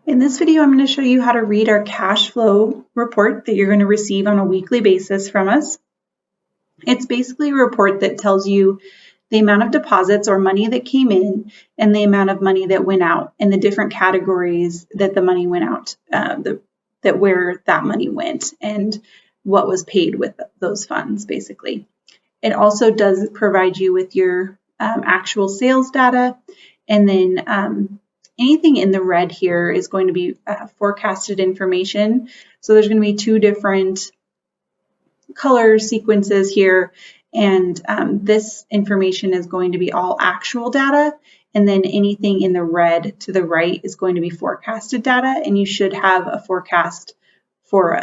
In this video, I'm going to show you how to read our cash flow report that you're going to receive on a weekly basis from us. It's basically a report that tells you the amount of deposits or money that came in and the amount of money that went out and the different categories that the money went out, that where that money went and what was paid with those funds, basically. It also does provide you with your actual sales data, and then anything in the red here is going to be forecasted information. So there's going to be two different color sequences here, and this information is going to be all actual data, and then anything in the red to the right is going to be forecasted data, and you should have a forecast for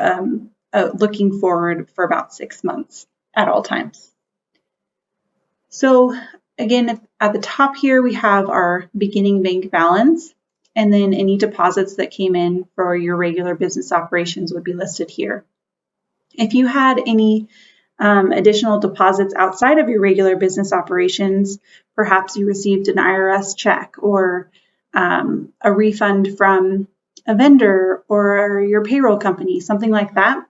looking forward for about 6 months at all times. So again, at the top here, we have our beginning bank balance, and then any deposits that came in for your regular business operations would be listed here. If you had any additional deposits outside of your regular business operations, perhaps you received an IRS check or a refund from a vendor or your payroll company, something like that,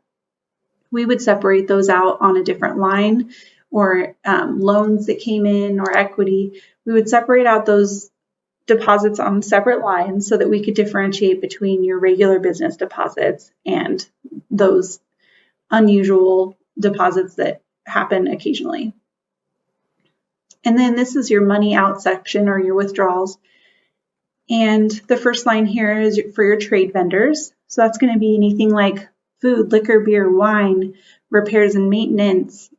we would separate those out on a different line, or loans that came in or equity. We would separate out those deposits on separate lines so that we could differentiate between your regular business deposits and those unusual deposits that happen occasionally. And then this is your money out section, or your withdrawals. And the first line here is for your trade vendors. So that's going to be anything like food, liquor, beer, wine, repairs and maintenance.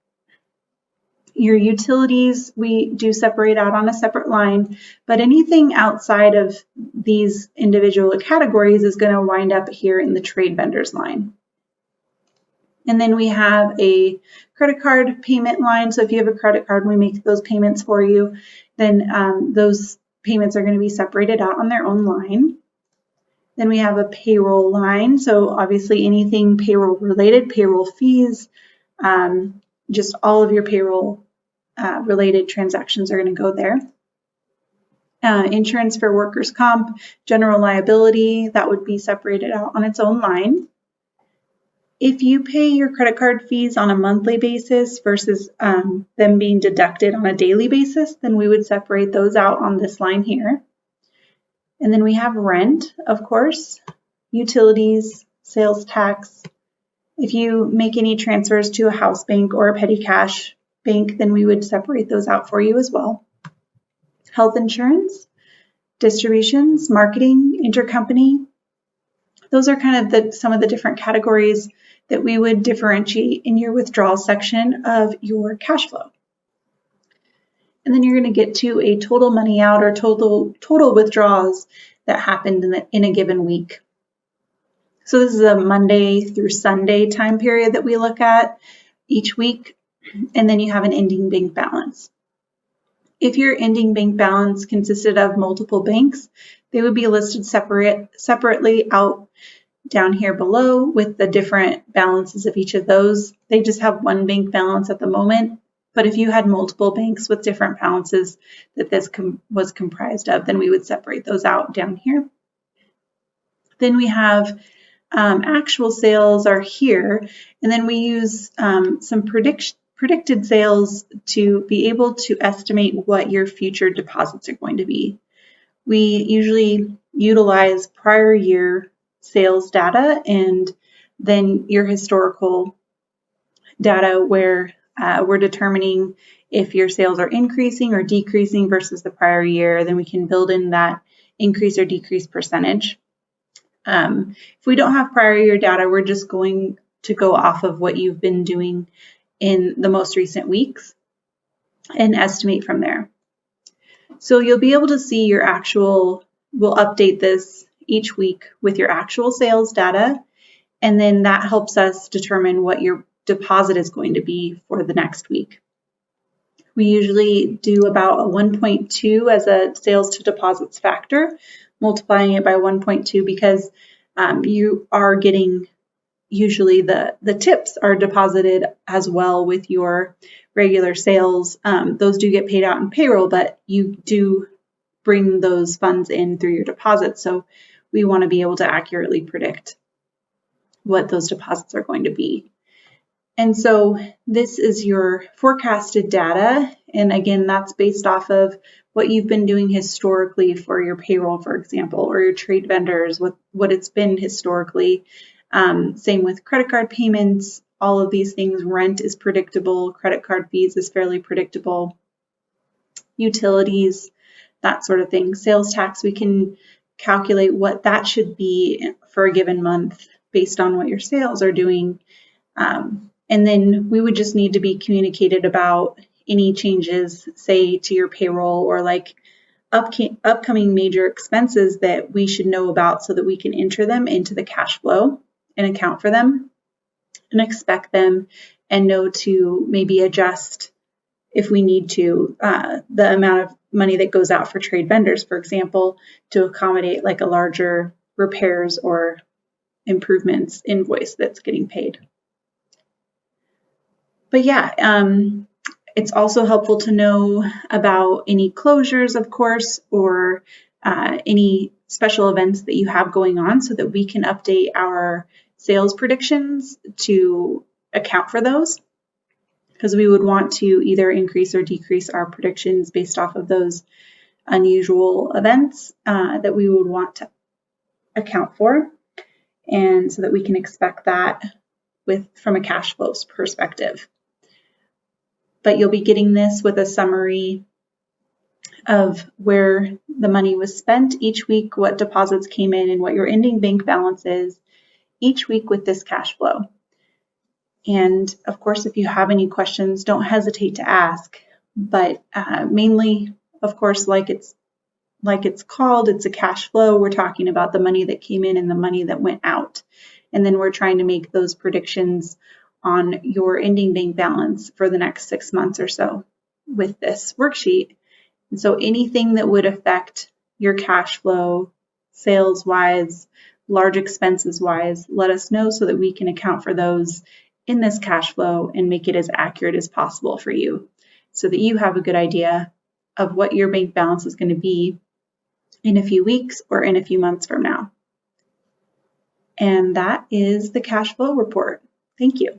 Your utilities, we do separate out on a separate line, but anything outside of these individual categories is going to wind up here in the trade vendors line. And then we have a credit card payment line. So if you have a credit card, we make those payments for you, then those payments are going to be separated out on their own line. Then we have a payroll line. So obviously anything payroll related, payroll fees, just all of your payroll related transactions are going to go there. Insurance for workers' comp, general liability, that would be separated out on its own line. If you pay your credit card fees on a monthly basis versus them being deducted on a daily basis, then we would separate those out on this line here. And then we have rent, of course, utilities, sales tax. If you make any transfers to a house bank or a petty cash bank, then we would separate those out for you as well. Health insurance, distributions, marketing, intercompany. Those are kind of some of the different categories that we would differentiate in your withdrawal section of your cash flow. And then you're going to get to a total money out, or total withdrawals that happened in a given week. So this is a Monday through Sunday time period that we look at each week, and then you have an ending bank balance. If your ending bank balance consisted of multiple banks, they would be listed separately out down here below with the different balances of each of those. They just have one bank balance at the moment, but if you had multiple banks with different balances that this was comprised of, then we would separate those out down here. Then we have actual sales are here, and then we use some predicted sales to be able to estimate what your future deposits are going to be. We usually utilize prior year sales data and then your historical data, where we're determining if your sales are increasing or decreasing versus the prior year. Then we can build in that increase or decrease percentage. If we don't have prior year data, we're just going to go off of what you've been doing in the most recent weeks and estimate from there. So you'll be able to see your actual, we'll update this each week with your actual sales data, and then that helps us determine what your deposit is going to be for the next week. We usually do about a 1.2 as a sales to deposits factor, multiplying it by 1.2 because you are getting, usually the tips are deposited as well with your regular sales. Those do get paid out in payroll, but you do bring those funds in through your deposits. So we want to be able to accurately predict what those deposits are going to be. And so this is your forecasted data. And again, that's based off of what you've been doing historically for your payroll, for example, or your trade vendors, what it's been historically. Same with credit card payments, all of these things. Rent is predictable, credit card fees is fairly predictable, utilities, that sort of thing. Sales tax, we can calculate what that should be for a given month based on what your sales are doing. And then we would just need to be communicated about any changes, say, to your payroll or like upcoming major expenses that we should know about so that we can enter them into the cash flow and account for them and expect them and know to maybe adjust if we need to the amount of money that goes out for trade vendors, for example, to accommodate like a larger repairs or improvements invoice that's getting paid. But yeah, it's also helpful to know about any closures, of course, or any special events that you have going on so that we can update our sales predictions to account for those, because we would want to either increase or decrease our predictions based off of those unusual events that we would want to account for, and so that we can expect that from a cash flows perspective. But you'll be getting this with a summary of where the money was spent each week, what deposits came in, and what your ending bank balance is each week with this cash flow. And of course, if you have any questions, don't hesitate to ask. But mainly, of course, like it's called, it's a cash flow. We're talking about the money that came in and the money that went out. And then we're trying to make those predictions on your ending bank balance for the next 6 months or so with this worksheet. And so anything that would affect your cash flow, sales-wise, large expenses-wise, let us know so that we can account for those in this cash flow and make it as accurate as possible for you so that you have a good idea of what your bank balance is going to be in a few weeks or in a few months from now. And that is the cash flow report. Thank you.